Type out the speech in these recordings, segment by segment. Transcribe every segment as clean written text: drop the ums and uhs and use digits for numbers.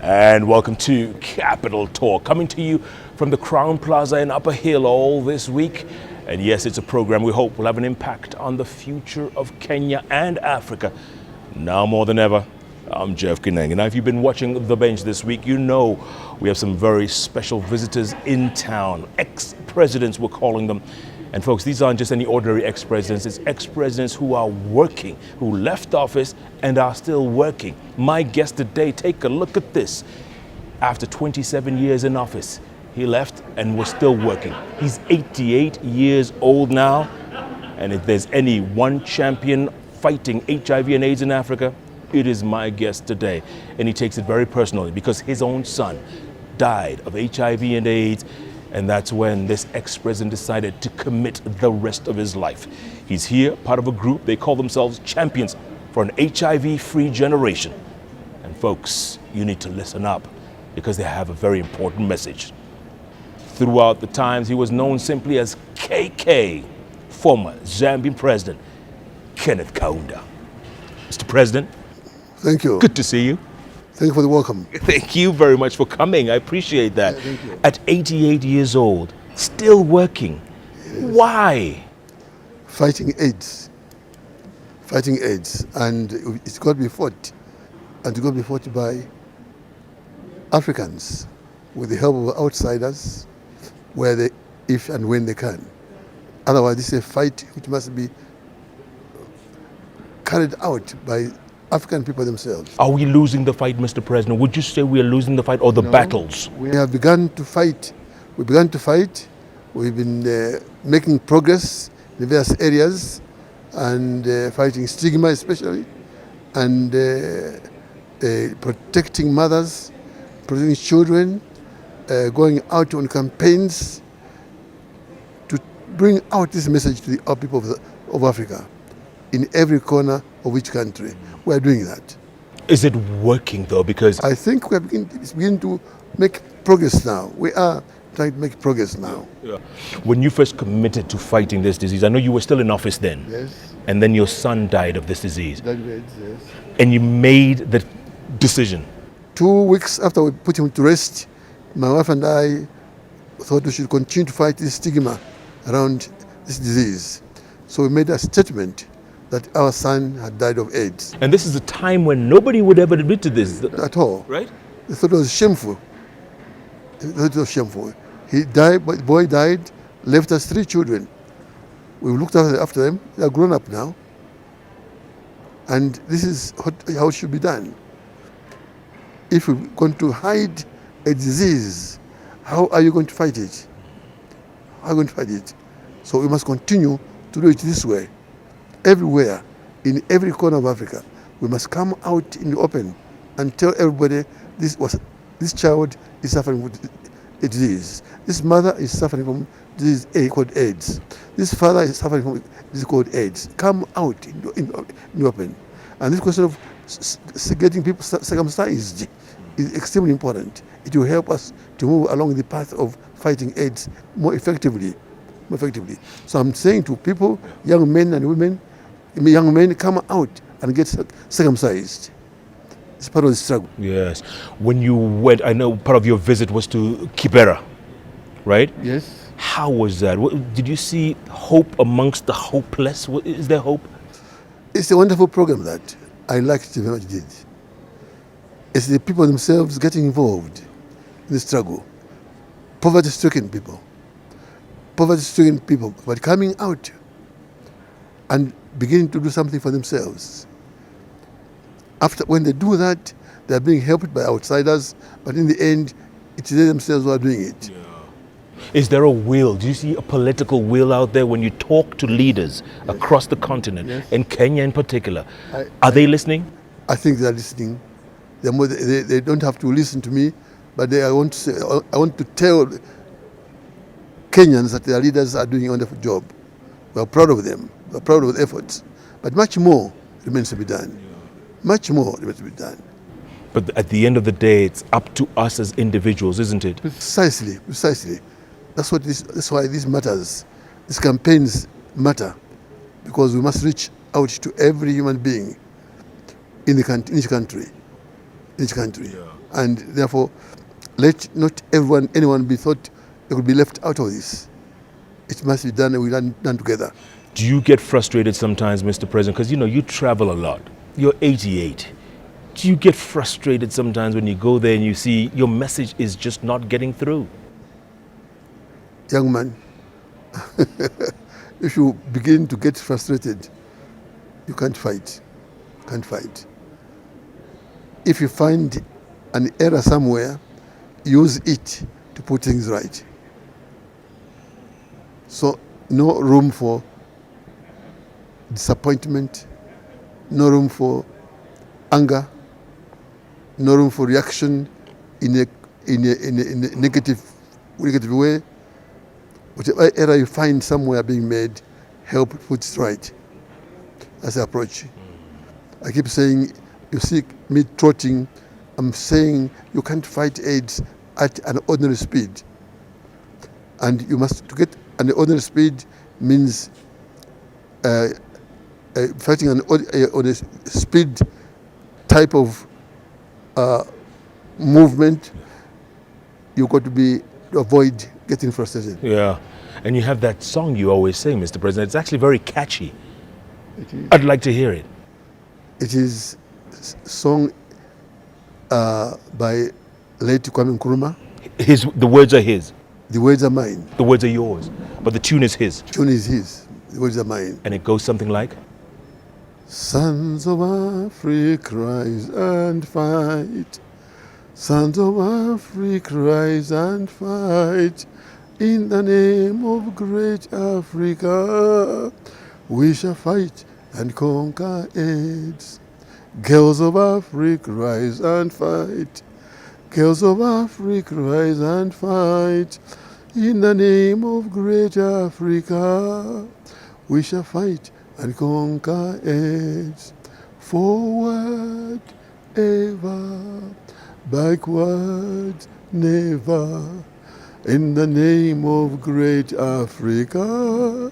And welcome to Capital Talk, coming to you from the Crown Plaza in Upper Hill all this week. And yes, it's a program we hope will have an impact on the future of Kenya and Africa. Now more than ever, I'm Jeff Koinange. Now, if you've been watching The Bench this week, you know we have some very special visitors in town. Ex-presidents, we're calling them. And folks, these aren't just any ordinary ex-presidents. It's ex-presidents who are working, who left office and are still working. My guest today, take a look at this. After 27 years in office, he left and was still working. He's 88 years old now. And if there's any one champion fighting HIV and AIDS in Africa, it is my guest today. And he takes it very personally because his own son died of HIV and AIDS. And that's when this ex-president decided to commit the rest of his life. He's here, part of a group. They call themselves Champions for an HIV-Free Generation. And folks, you need to listen up because they have a very important message. Throughout the times, he was known simply as KK, former Zambian President Kenneth Kaunda. Mr. President. Thank you. Good to see you. Thank you for the welcome. Thank you very much for coming. I appreciate that. Yeah, thank you. At 88 years old, still working. Yes. Why? Fighting AIDS. Fighting AIDS. And it's got to be fought. And it's got to be fought by Africans with the help of outsiders, where they, if and when they can. Otherwise, this is a fight which must be carried out by African people themselves. Are we losing the fight, Mr. President? Would you say we are losing the fight or the battles? We have begun to fight. We began to fight. We've been making progress in various areas and fighting stigma especially, and protecting mothers, protecting children, going out on campaigns to bring out this message to the people of Africa in every corner of each country. We are doing that. Is it working though? Because I think it's beginning to make progress now. We are trying to make progress now. Yeah. When you first committed to fighting this disease, I know you were still in office then. Yes. And then your son died of this disease. Died of AIDS, yes. And you made the decision. 2 weeks after we put him to rest, my wife and I thought we should continue to fight this stigma around this disease. So we made a statement that our son had died of AIDS. And this is a time when nobody would ever admit to this. At all. Right? They thought it was shameful. They thought it was shameful. He died, but the boy died, left us 3 children. We looked after them. They are grown up now. And this is how it should be done. If we're going to hide a disease, how are you going to fight it? How are you going to fight it? So we must continue to do it this way. Everywhere, in every corner of Africa, we must come out in the open and tell everybody this child is suffering with a disease. This mother is suffering from disease called AIDS. This father is suffering from disease called AIDS. Come out in the open. And this question of getting people circumcised is extremely important. It will help us to move along the path of fighting AIDS more effectively. So I'm saying to people, young men and women, young men, come out and get circumcised. It's part of the struggle. Yes. When you went, I know part of your visit was to Kibera, right? Yes. How was that? Did you see hope amongst the hopeless? Is there hope? It's a wonderful program that I liked very much. Did. It's the people themselves getting involved in the struggle. Poverty-stricken people, but coming out and beginning to do something for themselves. When they do that, they are being helped by outsiders, but in the end, it's they themselves who are doing it. Yeah. Is there a will? Do you see a political will out there when you talk to leaders across the continent, in Kenya in particular? Are they listening? I think they are listening. They don't have to listen to me, but I want to tell Kenyans that their leaders are doing a wonderful job. We are proud of them. We are proud of the efforts. But much more remains to be done. Much more remains to be done. But at the end of the day, it's up to us as individuals, isn't it? Precisely. That's why this matters. These campaigns matter because we must reach out to every human being in each country. in each country. And therefore, let not anyone be thought they could be left out of this. It must be done, and we done together. Do you get frustrated sometimes, Mr. President? Because, you travel a lot. You're 88. Do you get frustrated sometimes when you go there and you see your message is just not getting through? Young man, if you begin to get frustrated, you can't fight. Can't fight. If you find an error somewhere, use it to put things right. So no room for disappointment, no room for anger, no room for reaction in a negative way. Whatever error you find somewhere being made, help put it right. That's the approach. I keep saying, you see me trotting, I'm saying you can't fight AIDS at an ordinary speed. And you must, to get an ordinary speed means fighting on a speed type of movement. You've got to avoid getting frustrated. Yeah, and you have that song you always sing, Mr. President. It's actually very catchy. I'd like to hear it. It is a song by late Kwame Nkrumah. The words are his. The words are mine. The words are yours, but the tune is his. The tune is his. The words are mine. And it goes something like? Sons of Africa, rise and fight. Sons of Africa, rise and fight. In the name of great Africa, we shall fight and conquer AIDS. Girls of Africa, rise and fight. Girls of Africa, rise and fight. In the name of great Africa, we shall fight and conquer AIDS. Forward ever, backward never. In the name of great Africa,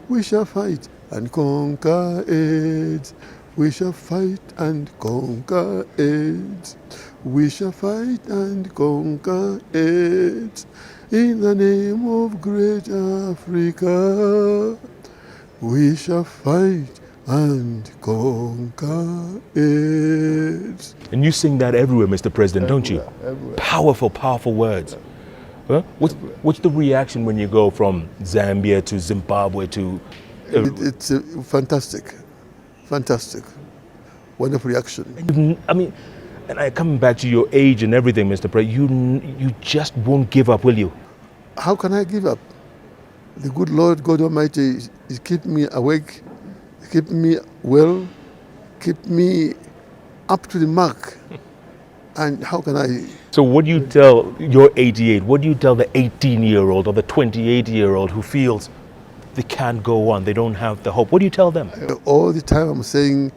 we shall fight and conquer AIDS. We shall fight and conquer AIDS. We shall fight and conquer AIDS. In the name of great Africa, we shall fight and conquer AIDS. And you sing that everywhere, Mr. President, don't you? Everywhere. Powerful, powerful words. Huh? What's the reaction when you go from Zambia to Zimbabwe to... It's fantastic. Fantastic. Wonderful reaction. I mean, and I coming back to your age and everything, Mr. President, you just won't give up, will you? How can I give up? The good Lord God Almighty is keeping me awake, keeping me well, keep me up to the mark. And how can I? So what do you tell your 88? What do you tell the 18-year-old or the 28-year-old who feels they can't go on, they don't have the hope? What do you tell them? All the time I'm saying,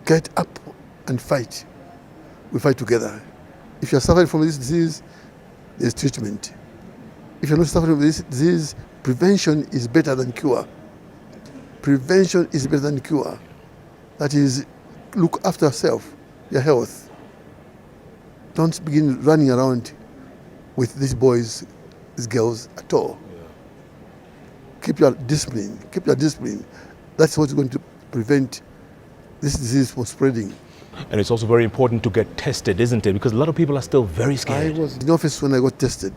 get up and fight. We fight together. If you're suffering from this disease, there's treatment. If you're not suffering from this disease, prevention is better than cure. Prevention is better than cure. That is, look after yourself, your health. Don't begin running around with these boys, these girls at all. Keep your discipline. Keep your discipline. That's what's going to prevent this disease from spreading. And it's also very important to get tested, isn't it? Because a lot of people are still very scared. I was in the office when I got tested.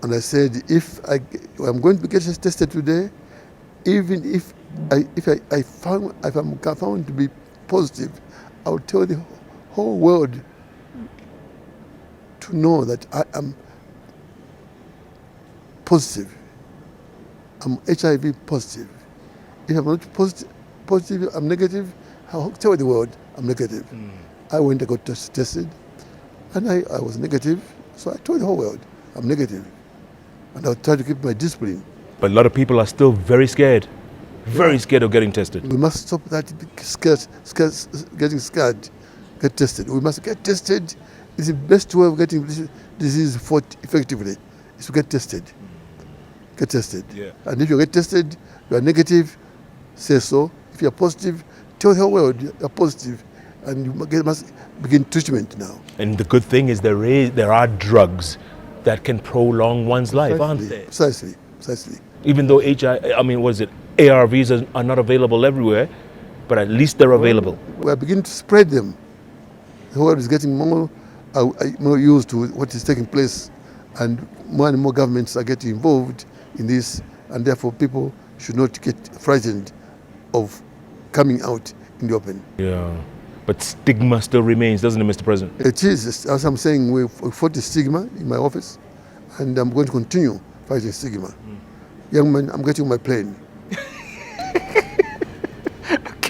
And I said, if I'm going to get tested today, even if I'm found to be positive, I will tell the whole world to know that I am positive. I'm HIV positive. If I'm not positive, I'm negative, I'll tell the world I'm negative. I went and got tested, and I was negative, so I told the whole world I'm negative. And I'll try to keep my discipline. But a lot of people are still very scared. Very scared of getting tested. We must stop that getting scared, get tested. We must get tested. It's the best way of getting this disease fought effectively, is to get tested. Get tested. Yeah. And if you get tested, you are negative, say so. If you are positive, tell the whole world you are positive. and you must begin treatment now. And the good thing is there are drugs that can prolong one's life, aren't there? Precisely. Even though ARVs are not available everywhere, but at least they're available. We are beginning to spread them. The world is getting more used to what is taking place, and more governments are getting involved in this, and therefore people should not get frightened of coming out in the open. Yeah, but stigma still remains, doesn't it, Mr. President? It is, as I'm saying, we fought the stigma in my office, and I'm going to continue fighting stigma. Young man, I'm getting my plane.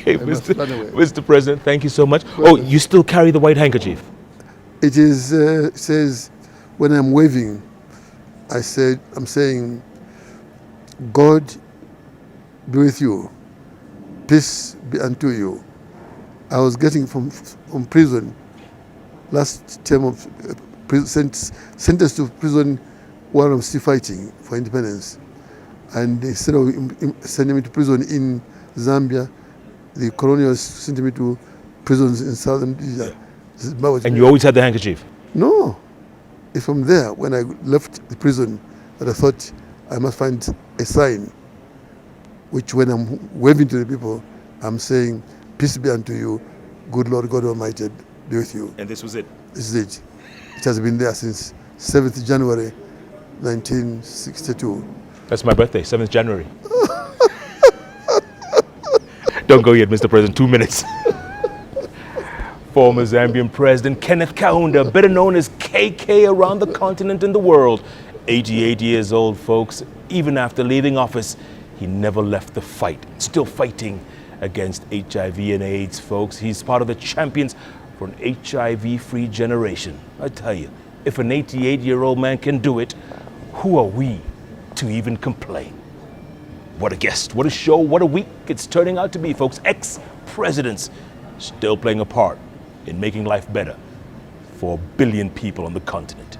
Okay, Mr. President, thank you so much. Oh, you still carry the white handkerchief? It is says, when I'm waving, I'm saying, God be with you, peace be unto you. I was getting from prison, last term of sentenced to prison while I'm still fighting for independence. And instead of sending me to prison in Zambia, the colonials sent me to prisons in southern Asia. And you always had the handkerchief? No. It's from there, when I left the prison, that I thought I must find a sign, which when I'm waving to the people, I'm saying, peace be unto you, good Lord God Almighty be with you. And this was it? This is it. It has been there since 7th January 1962. That's my birthday, 7th January. Don't go yet, Mr. President, 2 minutes. Former Zambian President Kenneth Kaunda, better known as KK around the continent and the world. 88 years old, folks. Even after leaving office, he never left the fight. Still fighting against HIV and AIDS, folks. He's part of the champions for an HIV-free generation. I tell you, if an 88-year-old man can do it, who are we to even complain? What a guest, what a show, what a week it's turning out to be, folks. Ex-presidents still playing a part in making life better for 1 billion people on the continent.